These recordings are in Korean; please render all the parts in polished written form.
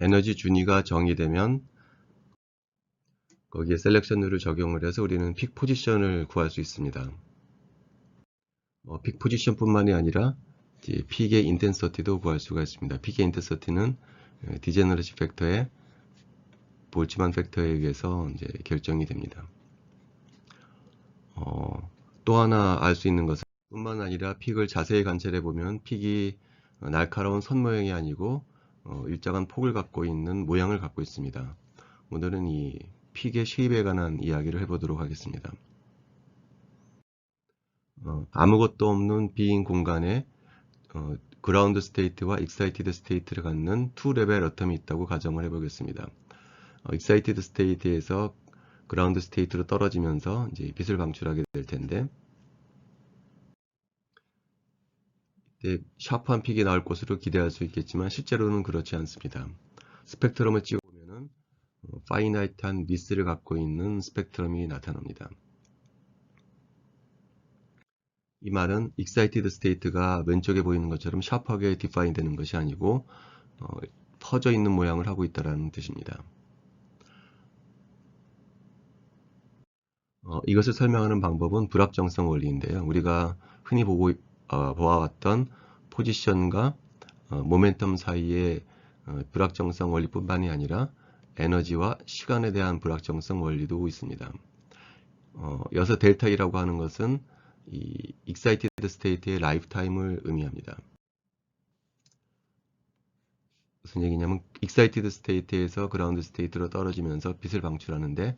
에너지 준위가 정의되면 거기에 셀렉션 룰을 적용을 해서 우리는 픽 포지션을 구할 수 있습니다. 픽 포지션 뿐만이 아니라 이제 픽의 인텐서티도 구할 수가 있습니다. 픽의 인텐서티는 디제너러시 팩터의 볼츠만 팩터에 의해서 이제 결정이 됩니다. 또 하나 알 수 있는 것은 뿐만 아니라 픽을 자세히 관찰해 보면 픽이 날카로운 선 모양이 아니고 일정한 폭을 갖고 있는 모양을 갖고 있습니다. 오늘은 이 픽의 쉐입에 관한 이야기를 해보도록 하겠습니다. 아무것도 없는 빈 공간에 그라운드 스테이트와 익사이티드 스테이트를 갖는 투 레벨 어텀이 있다고 가정을 해보겠습니다. 익사이티드 스테이트에서 그라운드 스테이트로 떨어지면서 이제 빛을 방출하게 될 텐데, 이때 샤프한 픽이 나올 것으로 기대할 수 있겠지만 실제로는 그렇지 않습니다. 스펙트럼을 찍어보면은 파이나이트한 미스를 갖고 있는 스펙트럼이 나타납니다. 이 말은 excited state가 왼쪽에 보이는 것처럼 샤프하게 디파인 되는 것이 아니고 퍼져 있는 모양을 하고 있다는 뜻입니다. 이것을 설명하는 방법은 불확정성 원리인데요. 우리가 흔히 보아왔던 포지션과 모멘텀 사이의 불확정성 원리뿐만이 아니라 에너지와 시간에 대한 불확정성 원리도 있습니다. 여기서 델타 E라고 하는 것은 이 excited state의 라이프 타임을 의미합니다. 무슨 얘기냐면 excited state에서 ground state로 떨어지면서 빛을 방출하는데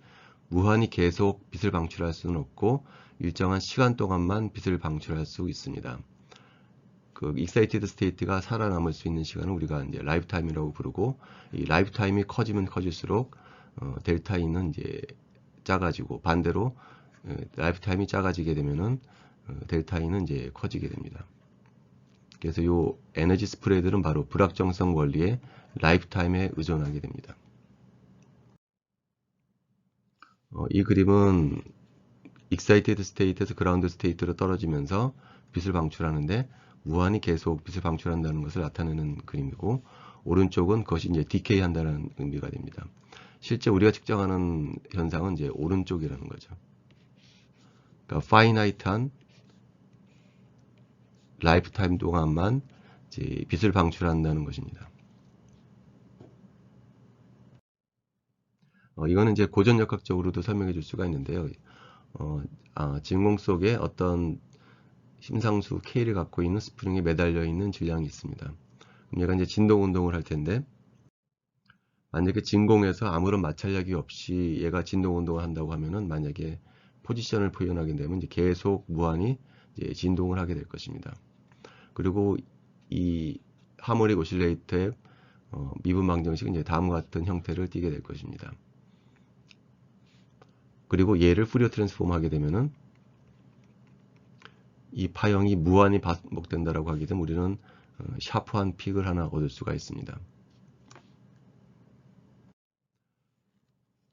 무한히 계속 빛을 방출할 수는 없고 일정한 시간 동안만 빛을 방출할 수 있습니다. 그 excited state가 살아남을 수 있는 시간은 우리가 이제 라이프 타임이라고 부르고, 이 라이프 타임이 커지면 커질수록 델타 E는 이제 작아지고, 반대로 라이프 타임이 작아지게 되면은 델타 E는 이제 커지게 됩니다. 그래서 요 에너지 스프레드는 바로 불확정성 원리의 라이프 타임에 의존하게 됩니다. 이 그림은 excited state에서 ground state로 떨어지면서 빛을 방출하는데 무한히 계속 빛을 방출한다는 것을 나타내는 그림이고, 오른쪽은 그것이 이제 decay 한다는 의미가 됩니다. 실제 우리가 측정하는 현상은 이제 오른쪽이라는 거죠. 그러니까 finite한 라이프 타임 동안만 이제 빛을 방출한다는 것입니다. 이거는 이제 고전역학적으로도 설명해 줄 수가 있는데요. 진공 속에 어떤 심상수 K를 갖고 있는 스프링에 매달려 있는 질량이 있습니다. 그럼 얘가 이제 진동 운동을 할 텐데, 만약에 진공에서 아무런 마찰력이 없이 얘가 진동 운동을 한다고 하면은, 만약에 포지션을 표현하게 되면 이제 계속 무한히 이제 진동을 하게 될 것입니다. 그리고 이 하모닉 오실레이터의 미분 방정식은 이제 다음과 같은 형태를 띠게 될 것입니다. 그리고 얘를 푸리어 트랜스폼 하게 되면은 이 파형이 무한히 반복된다라고 하게 되면 우리는 샤프한 픽을 하나 얻을 수가 있습니다.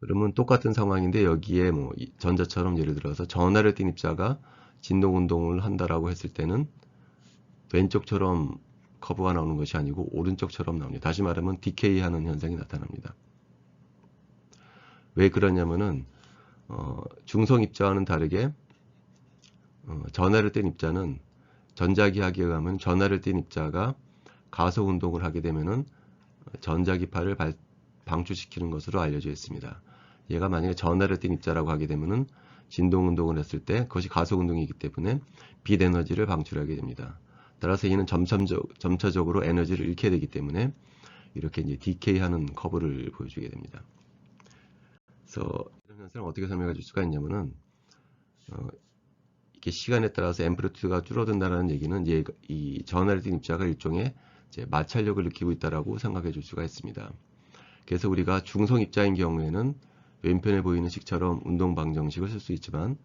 그러면 똑같은 상황인데 여기에 뭐 전자처럼 예를 들어서 전하를 띤 입자가 진동 운동을 한다라고 했을 때는 왼쪽처럼 커브가 나오는 것이 아니고 오른쪽처럼 나옵니다. 다시 말하면 디케이 하는 현상이 나타납니다. 왜 그러냐면은 중성 입자와는 다르게 전하를 띤 입자는 전자기하에 의하면 전하를 띤 입자가 가속 운동을 하게 되면은 전자기파를 방출시키는 것으로 알려져 있습니다. 얘가 만약에 전하를 띤 입자라고 하게 되면은 진동 운동을 했을 때 그것이 가속 운동이기 때문에 빛 에너지를 방출하게 됩니다. 따라서 얘는 점차적으로 에너지를 잃게 되기 때문에 이렇게 이제 디케이하는 커브를 보여주게 됩니다. 그래서 이런 현상을 어떻게 설명해 줄 수가 있냐면은 이렇게 시간에 따라서 앰플리튜드가 줄어든다는 얘기는 이 전하를 띤 입자가 일종의 이제 마찰력을 느끼고 있다라고 생각해 줄 수가 있습니다. 그래서 우리가 중성 입자인 경우에는 왼편에 보이는 식처럼 운동 방정식을 쓸 수 있지만,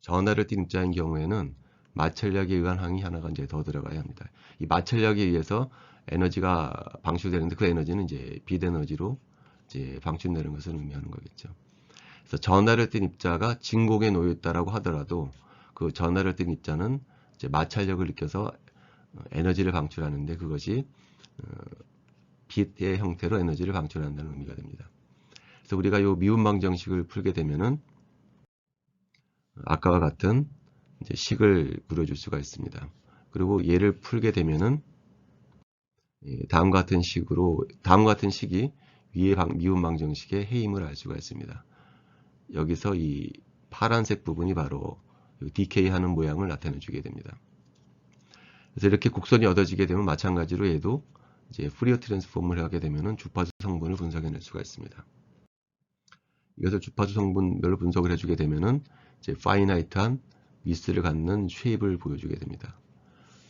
전하를 띤 입자인 경우에는 마찰력에 의한 항이 하나가 이제 더 들어가야 합니다. 이 마찰력에 의해서 에너지가 방출되는데 그 에너지는 이제 빛 에너지로 이제 방출되는 것을 의미하는 거겠죠. 그래서 전하를 띤 입자가 진공에 놓여 있다라고 하더라도 그 전하를 띤 입자는 이제 마찰력을 느껴서 에너지를 방출하는데 그것이 빛의 형태로 에너지를 방출한다는 의미가 됩니다. 그래서 우리가 이 미분 방정식을 풀게 되면은 아까와 같은 이제 식을 그려줄 수가 있습니다. 그리고 얘를 풀게 되면은 다음과 같은 식이 위의 미분 방정식의 해임을 알 수가 있습니다. 여기서 이 파란색 부분이 바로 디케이 하는 모양을 나타내 주게 됩니다. 그래서 이렇게 곡선이 얻어지게 되면 마찬가지로 얘도 이제 푸리어 트랜스폼을 하게 되면은 주파수 성분을 분석해낼 수가 있습니다. 이것을 주파수 성분별로 분석을 해주게 되면은 이제 파이나이트한 위스를 갖는 쉐입을 보여주게 됩니다.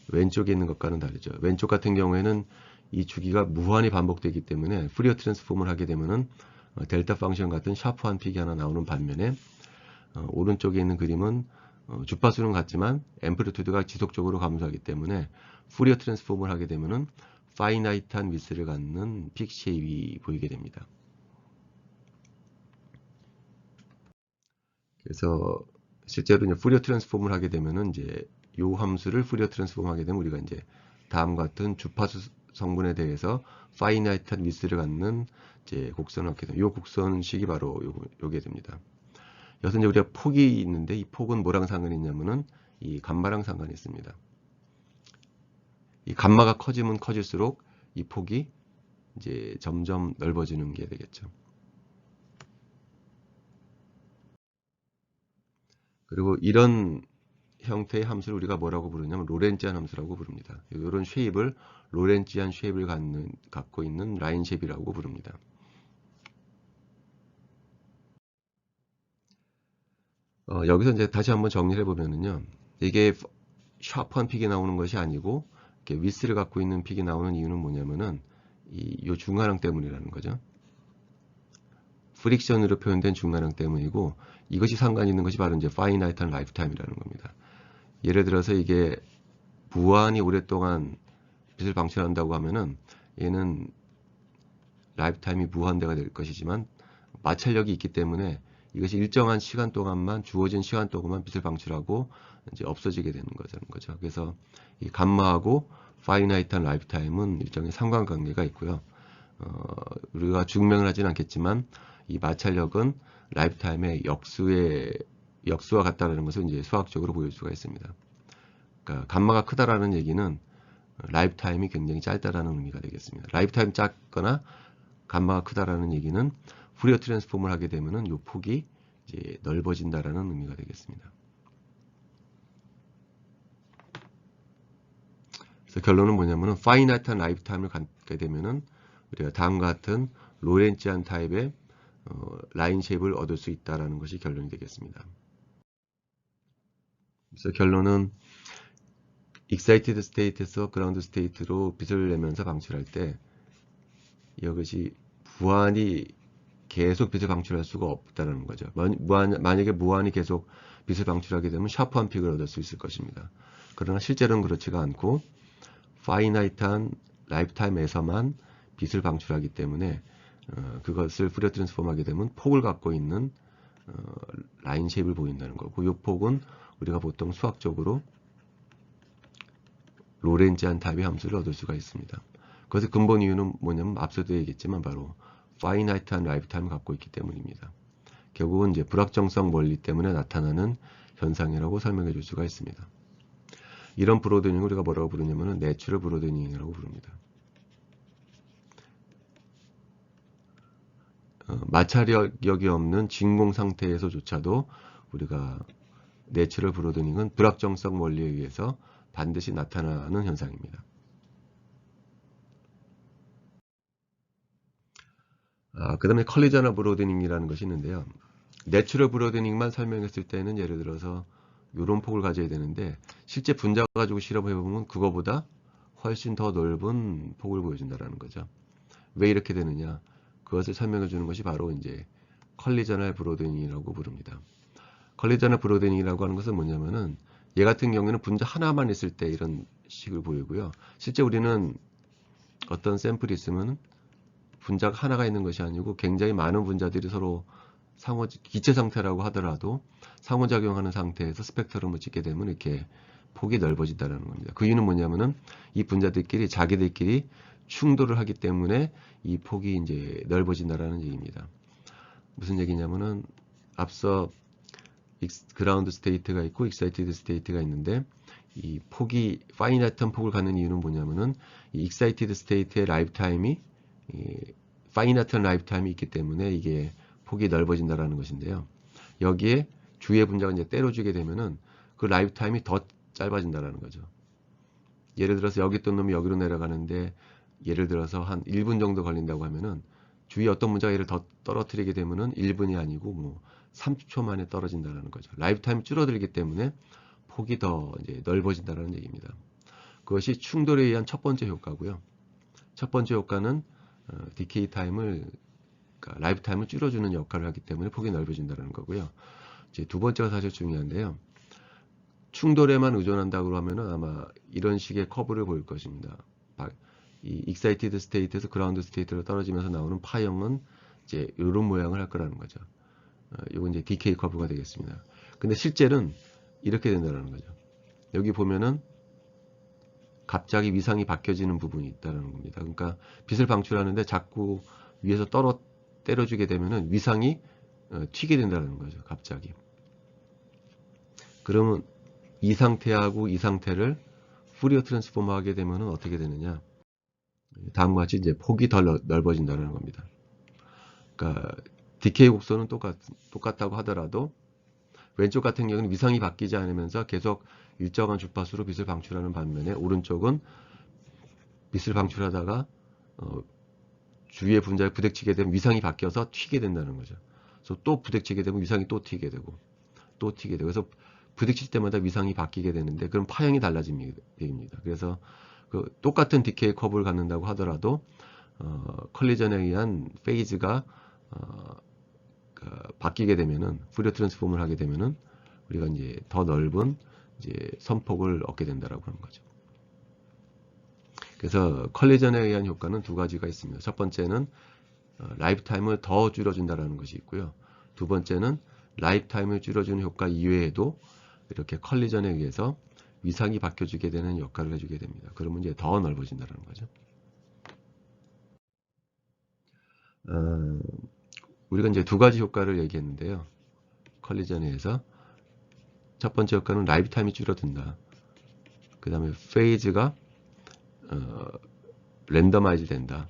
왼쪽에 있는 것과는 다르죠. 왼쪽 같은 경우에는 이 주기가 무한히 반복되기 때문에 푸리어 트랜스폼을 하게 되면은 델타 펑션 같은 샤프한 픽이 하나 나오는 반면에 오른쪽에 있는 그림은 주파수는 같지만 앰플리튜드가 지속적으로 감소하기 때문에 푸리어 트랜스폼을 하게 되면은 파이나이트한 위스를 갖는 픽 쉐입이 보이게 됩니다. 그래서 실제로 이제 푸리어 트랜스폼을 하게 되면은 이제 요 함수를 푸리어 트랜스폼 하게 되면 우리가 이제 다음과 같은 주파수 성분에 대해서 파이나이트한 위스를 갖는 이제 곡선을 얻게 됩니다. 요 곡선식이 바로 요게 됩니다. 여기서 이제 우리가 폭이 있는데 이 폭은 뭐랑 상관이 있냐면은 이 감마랑 상관이 있습니다. 이 감마가 커지면 커질수록 이 폭이 이제 점점 넓어지는 게 되겠죠. 그리고 이런 형태의 함수를 우리가 뭐라고 부르냐면 로렌치안 함수라고 부릅니다. 이런 쉐입을 로렌치안 쉐입을 갖고 있는 라인 쉐입이라고 부릅니다. 여기서 이제 다시 한번 정리를 해보면은요. 이게 샤프한 픽이 나오는 것이 아니고 이렇게 위스를 갖고 있는 픽이 나오는 이유는 뭐냐면은 요 중화량 때문이라는 거죠. 프릭션으로 표현된 중화량 때문이고 이것이 상관 있는 것이 바로 이제 파이나이트한 라이프타임이라는 겁니다. 예를 들어서 이게 무한히 오랫동안 빛을 방출한다고 하면은 얘는 라이프타임이 무한대가 될 것이지만 마찰력이 있기 때문에 이것이 일정한 시간 동안만 주어진 시간 동안만 빛을 방출하고 이제 없어지게 되는 거죠. 그래서 이 감마하고 파이나이트한 라이프타임은 일정의 상관관계가 있고요. 우리가 증명을 하진 않겠지만 이 마찰력은 라이프타임의 역수와 같다는 것을 이제 수학적으로 보여줄 수가 있습니다. 그러니까 감마가 크다라는 얘기는 라이프타임이 굉장히 짧다라는 의미가 되겠습니다. 라이프타임 작거나 감마가 크다라는 얘기는 푸리어 트랜스폼을 하게 되면은 이 폭이 이제 넓어진다라는 의미가 되겠습니다. 그래서 결론은 뭐냐면은 파이나이트한 라이프타임을 갖게 되면은 우리가 다음과 같은 로렌치안 타입의 라인 쉐입을 얻을 수 있다라는 것이 결론이 되겠습니다. 그래서 결론은 excited state에서 ground state로 빛을 내면서 방출할 때 이것이 무한히 계속 빛을 방출할 수가 없다는 거죠. 만약에 무한히 계속 빛을 방출하게 되면 샤프한 픽을 얻을 수 있을 것입니다. 그러나 실제로는 그렇지가 않고 파이나이트한 라이프타임에서만 빛을 방출하기 때문에 그것을 푸리어 트랜스폼하게 되면 폭을 갖고 있는 라인 쉐입을 보인다는 거고 이 폭은 우리가 보통 수학적으로 로렌치안 타입의 함수를 얻을 수가 있습니다. 그것의 근본 이유는 뭐냐면 앞서도 얘기했지만 바로 파이나이트한 라이프타임을 갖고 있기 때문입니다. 결국은 이제 불확정성 원리 때문에 나타나는 현상이라고 설명해 줄 수가 있습니다. 이런 브로드닝을 우리가 뭐라고 부르냐면 내추럴 브로드닝이라고 부릅니다. 마찰력이 없는 진공 상태에서조차도 우리가 내추럴 브로드닝은 불확정성 원리에 의해서 반드시 나타나는 현상입니다. 그 다음에 컬리저널 브로드닝이라는 것이 있는데요. 내추럴 브로드닝만 설명했을 때는 예를 들어서 이런 폭을 가져야 되는데 실제 분자 가지고 실험해보면 그거보다 훨씬 더 넓은 폭을 보여준다는 거죠. 왜 이렇게 되느냐? 그것을 설명해 주는 것이 바로 이제 컬리저널 브로드닝이라고 부릅니다. 컬리저널 브로드닝이라고 하는 것은 뭐냐면은 얘 같은 경우에는 분자 하나만 있을 때 이런 식을 보이고요. 실제 우리는 어떤 샘플이 있으면 분자가 하나가 있는 것이 아니고 굉장히 많은 분자들이 서로 기체 상태라고 하더라도 상호작용하는 상태에서 스펙트럼을 찍게 되면 이렇게 폭이 넓어진다는 겁니다. 그 이유는 뭐냐면은 이 분자들끼리 자기들끼리 충돌을 하기 때문에 이 폭이 이제 넓어진다라는 얘기입니다. 무슨 얘기냐면은 앞서 그라운드 스테이트가 있고 익사이티드 스테이트가 있는데 이 폭이 파이나이트한 폭을 갖는 이유는 뭐냐면은 이 익사이티드 스테이트의 라이프 타임이 파이나이트한 라이프 타임이 있기 때문에 이게 폭이 넓어진다라는 것인데요. 여기에 주위의 분자가 이제 때려주게 되면은 그 라이프 타임이 더 짧아진다라는 거죠. 예를 들어서 여기 있던 놈이 여기로 내려가는데 예를 들어서 한 1분 정도 걸린다고 하면은 주위에 어떤 분자가 얘를 더 떨어뜨리게 되면은 1분이 아니고 뭐 30초 만에 떨어진다는 거죠. 라이프 타임이 줄어들기 때문에 폭이 더 이제 넓어진다는 얘기입니다. 그것이 충돌에 의한 첫 번째 효과고요. 첫 번째 효과는 디케이 타임을 그러니까 라이프 타임을 줄여주는 역할을 하기 때문에 폭이 넓어진다는 거고요. 이제 두 번째가 사실 중요한데요. 충돌에만 의존한다고 하면은 아마 이런 식의 커브를 보일 것입니다. 이 익사이티드 스테이트에서 그라운드 스테이트로 떨어지면서 나오는 파형은 이제 이런 모양을 할 거라는 거죠. 이건 이제 디케이 커브가 되겠습니다. 근데 실제는 이렇게 된다는 거죠. 여기 보면은 갑자기 위상이 바뀌어지는 부분이 있다는 겁니다. 그러니까 빛을 방출하는데 자꾸 위에서 때려주게 되면은 위상이 튀게 된다는 거죠. 갑자기. 그러면 이 상태하고 이 상태를 푸리어 트랜스포머 하게 되면은 어떻게 되느냐? 다음과 같이 이제 폭이 더 넓어진다는 겁니다. 그러니까 디케이 곡선은 똑같다고 하더라도 왼쪽 같은 경우는 위상이 바뀌지 않으면서 계속 일정한 주파수로 빛을 방출하는 반면에 오른쪽은 빛을 방출하다가 주위의 분자에 부딪히게 되면 위상이 바뀌어서 튀게 된다는 거죠. 그래서 또 부딪히게 되면 위상이 또 튀게 되고 또 튀게 되고 그래서 부딪힐 때마다 위상이 바뀌게 되는데 그럼 파형이 달라집니다. 그래서 그 똑같은 디케이 커브를 갖는다고 하더라도 컬리전에 의한 페이즈가 바뀌게 되면은 푸리어 트랜스폼을 하게 되면은 우리가 이제 더 넓은 이제 선폭을 얻게 된다라고 하는 거죠. 그래서 컬리전에 의한 효과는 두 가지가 있습니다. 첫 번째는 라이프 타임을 더 줄여준다라는 것이 있고요. 두 번째는 라이프 타임을 줄여주는 효과 이외에도 이렇게 컬리전에 의해서 위상이 바뀌어주게 되는 역할을 해주게 됩니다. 그러면 이제 더 넓어진다는 거죠. 우리가 이제 두 가지 효과를 얘기했는데요. 컬리전에 의해서 첫 번째 효과는 라이프 타임이 줄어든다. 그 다음에 페이즈가 랜더마이즈 된다.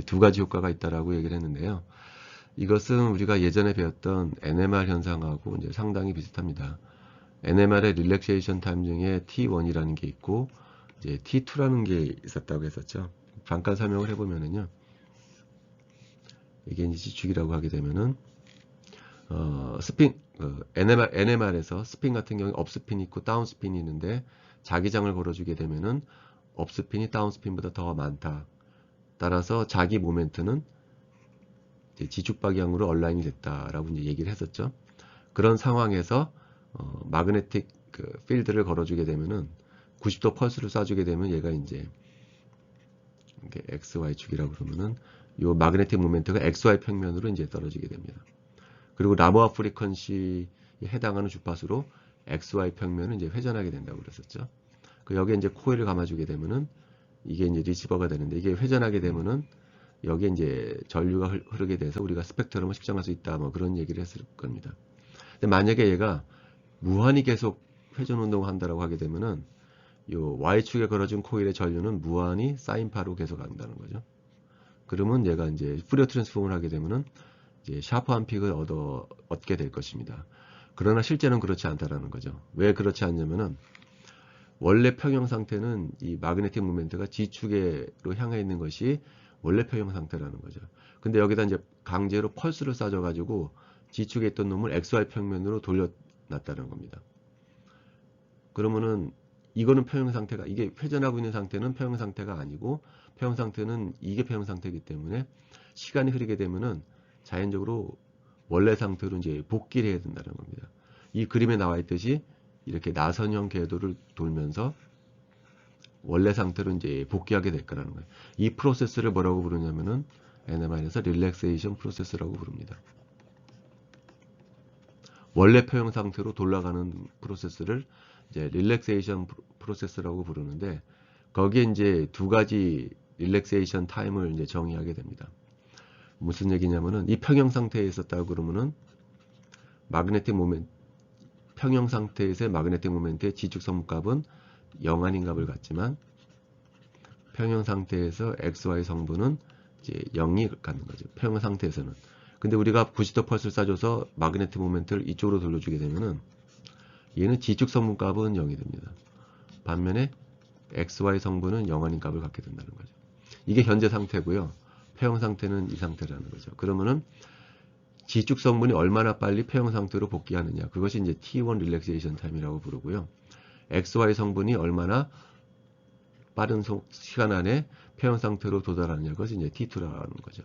두 가지 효과가 있다라고 얘기를 했는데요. 이것은 우리가 예전에 배웠던 NMR 현상하고 이제 상당히 비슷합니다. NMR의 릴렉세이션 타임 중에 T1이라는 게 있고 이제 T2라는 게 있었다고 했었죠. 잠깐 설명을 해보면은요. 이게 이제 지축이라고 하게 되면은 스핀 NMR에서 스핀 같은 경우에 업스핀이 있고 다운스핀이 있는데 자기장을 걸어주게 되면은 업스핀이 다운스핀보다 더 많다. 따라서 자기 모멘트는 지축 방향으로 얼라인이 됐다라고 이제 얘기를 했었죠. 그런 상황에서 마그네틱 필드를 걸어주게 되면은 90도 펄스를 쏴주게 되면 얘가 이제 이게 XY축이라고 그러면은 요 마그네틱 모멘트가 XY 평면으로 이제 떨어지게 됩니다. 그리고 라모아 프리퀀시에 해당하는 주파수로 XY 평면은 이제 회전하게 된다고 그랬었죠. 여기에 이제 코일을 감아주게 되면은 이게 이제 리시버가 되는데 이게 회전하게 되면은 여기에 이제 전류가 흐르게 돼서 우리가 스펙트럼을 측정할 수 있다 뭐 그런 얘기를 했을 겁니다. 근데 만약에 얘가 무한히 계속 회전 운동을 한다라고 하게 되면은 요 Y축에 걸어준 코일의 전류는 무한히 사인파로 계속 간다는 거죠. 그러면 얘가 이제 푸리어 트랜스폼을 하게 되면은 이제 샤프한 픽을 얻게 될 것입니다. 그러나 실제는 그렇지 않다라는 거죠. 왜 그렇지 않냐면은 원래 평형 상태는 이 마그네틱 모멘트가 G축으로 향해 있는 것이 원래 평형 상태라는 거죠. 근데 여기다 이제 강제로 펄스를 쏴줘 가지고 G축에 있던 놈을 XY 평면으로 돌려놨다는 겁니다. 그러면은 이거는 평형 상태가 이게 회전하고 있는 상태는 평형 상태가 아니고 평형 상태는 이게 평형 상태이기 때문에 시간이 흐르게 되면은 자연적으로 원래 상태로 이제 복귀를 해야 된다는 겁니다. 이 그림에 나와 있듯이 이렇게 나선형 궤도를 돌면서 원래 상태로 이제 복귀하게 될 거라는 거예요. 이 프로세스를 뭐라고 부르냐면은 NMR에서 릴렉세이션 프로세스라고 부릅니다. 원래 평형 상태로 돌아가는 프로세스를 이제 릴렉세이션 프로세스라고 부르는데 거기에 이제 두 가지 릴렉세이션 타임을 이제 정의하게 됩니다. 무슨 얘기냐면은 이 평형 상태에 있었다고 그러면은 마그네틱 모멘트 평형 상태에서의 마그네틱 모멘트의 지축 성분값은 0 아닌 값을 갖지만 평형 상태에서 XY 성분은 이제 0이 갖는 거죠. 평형 상태에서는. 근데 우리가 90도 펄스를 쏴줘서 마그네틱 모멘트를 이쪽으로 돌려주게 되면은 얘는 지축 성분값은 0이 됩니다. 반면에 XY 성분은 0 아닌 값을 갖게 된다는 거죠. 이게 현재 상태고요. 폐형 상태는 이 상태라는 거죠. 그러면은 지축 성분이 얼마나 빨리 폐형 상태로 복귀하느냐. 그것이 이제 T1 릴렉세이션 타임이라고 부르고요. XY 성분이 얼마나 빠른 시간 안에 폐형 상태로 도달하느냐. 그것이 이제 T2라는 거죠.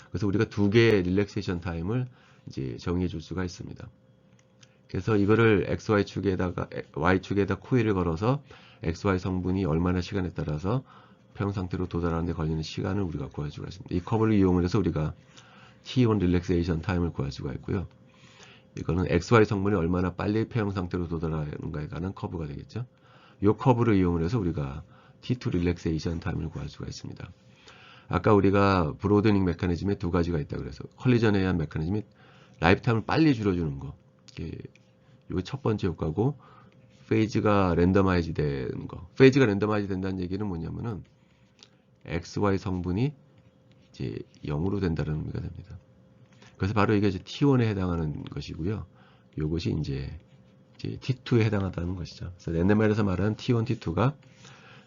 그래서 우리가 두 개의 릴렉세이션 타임을 이제 정의해 줄 수가 있습니다. 그래서 이거를 XY축에다가 Y축에다 코일을 걸어서 XY 성분이 얼마나 시간에 따라서 폐형 상태로 도달하는 데 걸리는 시간을 우리가 구할 수가 있습니다. 이 커브를 이용을 해서 우리가 T1 릴렉세이션 타임을 구할 수가 있고요. 이거는 XY 성분이 얼마나 빨리 폐형 상태로 도달하는가에 관한 커브가 되겠죠. 이 커브를 이용을 해서 우리가 T2 릴렉세이션 타임을 구할 수가 있습니다. 아까 우리가 브로드닝 메커니즘에 두 가지가 있다고 그래서 컬리전에 의한 메커니즘이 라이프타임을 빨리 줄여주는 거. 이게 첫 번째 효과고 페이즈가 랜더마이즈 되는 거. 페이즈가 랜더마이즈 된다는 얘기는 뭐냐면은 XY 성분이 이제 0으로 된다는 의미가 됩니다. 그래서 바로 이게 이제 T1에 해당하는 것이고요. 이것이 이제 T2에 해당하다는 것이죠. 그래서 랜덤마이에서 말하는 T1, T2가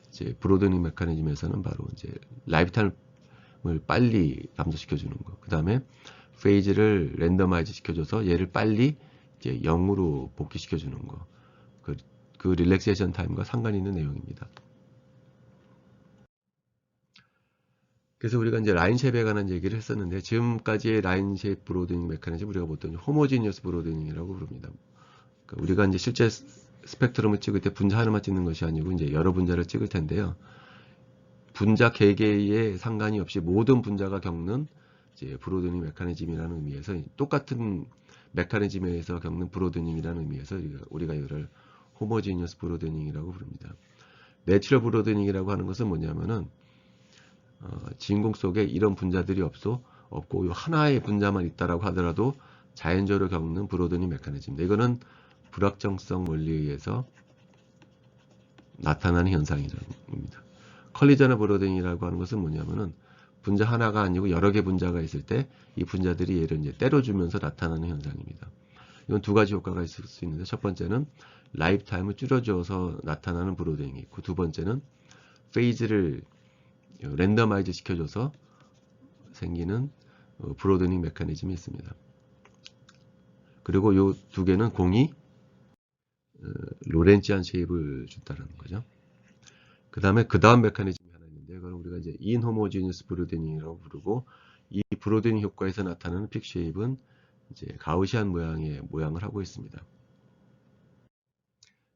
이제 브로드닝 메커니즘에서는 바로 이제 라이프타임을 빨리 감소시켜 주는 거. 그 다음에 페이즈를 랜더마이즈 시켜줘서 얘를 빨리 이제 0으로 복귀시켜 주는 거. 그 릴렉세이션 타임과 상관이 있는 내용입니다. 그래서 우리가 이제 라인 쉐입에 관한 얘기를 했었는데 지금까지의 라인 쉐입 브로드닝 메커니즘 우리가 보통 호모지니어스 브로드닝이라고 부릅니다. 그러니까 우리가 이제 실제 스펙트럼을 찍을 때 분자 하나만 찍는 것이 아니고 이제 여러 분자를 찍을 텐데요. 분자 개개에 상관이 없이 모든 분자가 겪는 이제 브로드닝 메커니즘이라는 의미에서 똑같은 메커니즘에서 겪는 브로드닝이라는 의미에서 우리가 이거를 호모지니어스 브로드닝이라고 부릅니다. 내추럴 브로드닝이라고 하는 것은 뭐냐면은 진공 속에 이런 분자들이 없고 요 하나의 분자만 있다라고 하더라도 자연적으로 겪는 브로드닝 메커니즘입니다. 이거는 불확정성 원리에 의해서 나타나는 현상입니다. 컬리전의 브로드닝이라고 하는 것은 뭐냐면은 분자 하나가 아니고 여러 개 분자가 있을 때 이 분자들이 얘를 이제 때려주면서 나타나는 현상입니다. 이건 두 가지 효과가 있을 수 있는데 첫 번째는 라이프 타임을 줄여줘서 나타나는 브로드닝이 있고 두 번째는 페이즈를 랜더마이즈 시켜줘서 생기는 브로드닝 메커니즘이 있습니다. 그리고 이 두 개는 공이 로렌치안 쉐입을 준다는 거죠. 그 다음에 그 다음 메커니즘이 하나 있는데 그걸 우리가 이제 인호모지니어스 브로드닝이라고 부르고 이 브로드닝 효과에서 나타나는 픽 쉐입은 이제 가우시안 모양을 하고 있습니다.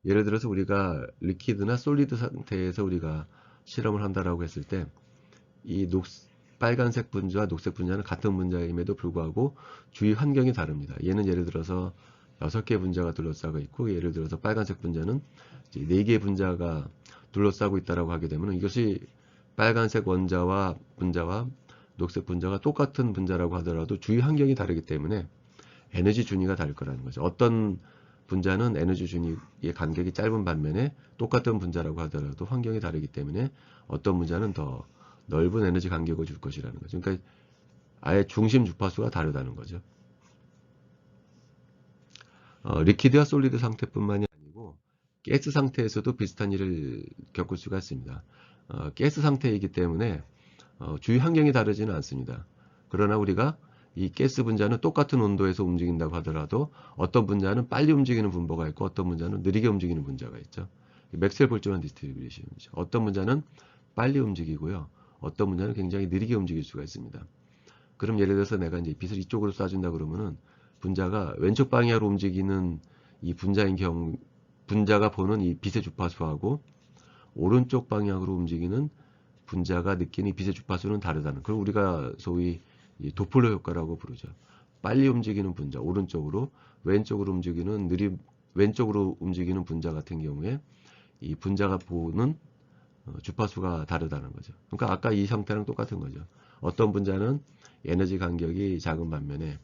예를 들어서 우리가 리퀴드나 솔리드 상태에서 우리가 실험을 한다라고 했을 때 이 빨간색 분자와 녹색 분자는 같은 분자임에도 불구하고 주위 환경이 다릅니다. 얘는 예를 들어서 6개 분자가 둘러싸고 있고 예를 들어서 빨간색 분자는 이제 4개의 분자가 둘러싸고 있다라고 하게 되면 이것이 빨간색 원자와 분자와 녹색 분자가 똑같은 분자라고 하더라도 주위 환경이 다르기 때문에 에너지 준위가 다를 거라는 거죠. 어떤 분자는 에너지 준위의 간격이 짧은 반면에 똑같은 분자라고 하더라도 환경이 다르기 때문에 어떤 분자는 더 넓은 에너지 간격을 줄 것이라는 거죠. 그러니까 아예 중심 주파수가 다르다는 거죠. 리퀴드와 솔리드 상태뿐만이 아니고 가스 상태에서도 비슷한 일을 겪을 수가 있습니다. 가스 상태이기 때문에 주위 환경이 다르지는 않습니다. 그러나 우리가 이 가스 분자는 똑같은 온도에서 움직인다고 하더라도 어떤 분자는 빨리 움직이는 분포가 있고 어떤 분자는 느리게 움직이는 분자가 있죠. 맥스웰 볼트만 디스트리뷰션이죠. 어떤 분자는 빨리 움직이고요. 어떤 분자는 굉장히 느리게 움직일 수가 있습니다. 그럼 예를 들어서 내가 이제 빛을 이쪽으로 쏴준다 그러면은 분자가 왼쪽 방향으로 움직이는 이 분자인 경우 분자가 보는 이 빛의 주파수하고 오른쪽 방향으로 움직이는 분자가 느끼는 이 빛의 주파수는 다르다는 그걸 우리가 소위 도플러 효과라고 부르죠. 빨리 움직이는 분자 오른쪽으로 왼쪽으로 움직이는 왼쪽으로 움직이는 분자 같은 경우에 이 분자가 보는 주파수가 다르다는 거죠. 그러니까 아까 이 형태랑 똑같은 거죠. 어떤 분자는 에너지 간격이 작은 반면에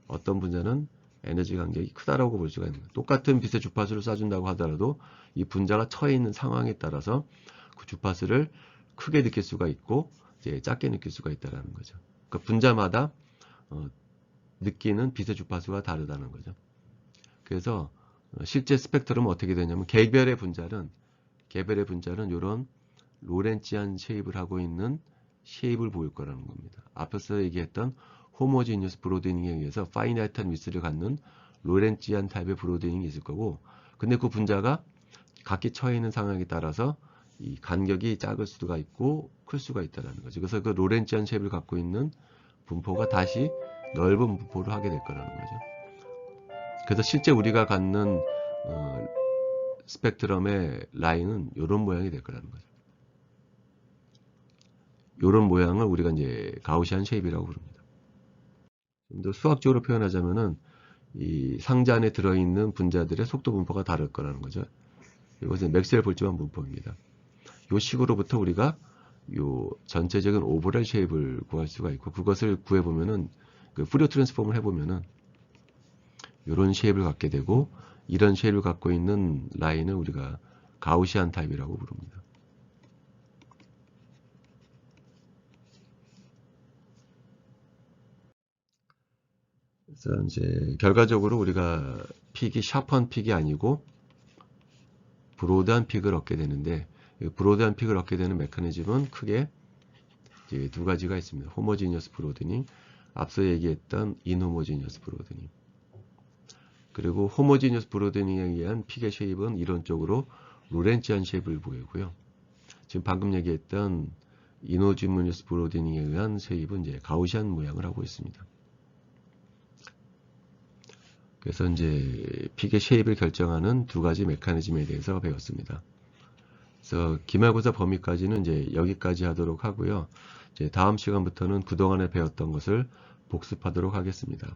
어떤 분자는 에너지 간격이 크다라고 볼 수가 있는 거예요. 똑같은 빛의 주파수를 쏴준다고 하더라도 이 분자가 처해 있는 상황에 따라서 그 주파수를 크게 느낄 수가 있고 이제 작게 느낄 수가 있다는 거죠. 그러니까 분자마다 느끼는 빛의 주파수가 다르다는 거죠. 그래서 실제 스펙트럼은 어떻게 되냐면 개별의 분자는 이런 로렌치안 쉐입을 하고 있는 쉐입을 보일 거라는 겁니다. 앞에서 얘기했던 호모지니어스 브로드닝에 의해서 파이나이트한 위스를 갖는 로렌치안 타입의 브로드닝이 있을 거고, 근데 그 분자가 각기 처해 있는 상황에 따라서 이 간격이 작을 수가 있고 클 수가 있다는 거죠. 그래서 그 로렌치안 쉐입을 갖고 있는 분포가 다시 넓은 분포를 하게 될 거라는 거죠. 그래서 실제 우리가 갖는 스펙트럼의 라인은 이런 모양이 될 거라는 거죠. 이런 모양을 우리가 이제 가우시안 쉐입이라고 부릅니다. 좀 더 수학적으로 표현하자면은 이 상자 안에 들어있는 분자들의 속도 분포가 다를 거라는 거죠. 이것은 맥스웰 볼츠만 분포입니다. 이 식으로부터 우리가 요 전체적인 오버럴 쉐입을 구할 수가 있고, 그것을 구해보면은 그 푸리어 트랜스폼을 해보면은 이런 쉐입을 갖게 되고, 이런 쉐입을 갖고 있는 라인을 우리가 가우시안 타입이라고 부릅니다. 그래서 이제 결과적으로 우리가 픽이 샤프한 픽이 아니고 브로드한 픽을 얻게 되는데, 브로드한 픽을 얻게 되는 메커니즘은 크게 이제 두 가지가 있습니다. 호모지니어스 브로드닝, 앞서 얘기했던 인호모지니어스 브로드닝. 그리고 호모지니어스 브로드닝에 의한 픽의 쉐입은 이론적으로 로렌치안 쉐입을 보이고요. 지금 방금 얘기했던 인호지니어스 브로드닝에 의한 쉐입은 이제 가우시안 모양을 하고 있습니다. 그래서 이제 픽의 쉐입을 결정하는 두 가지 메커니즘에 대해서 배웠습니다. 그래서 기말고사 범위까지는 이제 여기까지 하도록 하고요. 이제 다음 시간부터는 그동안에 배웠던 것을 복습하도록 하겠습니다.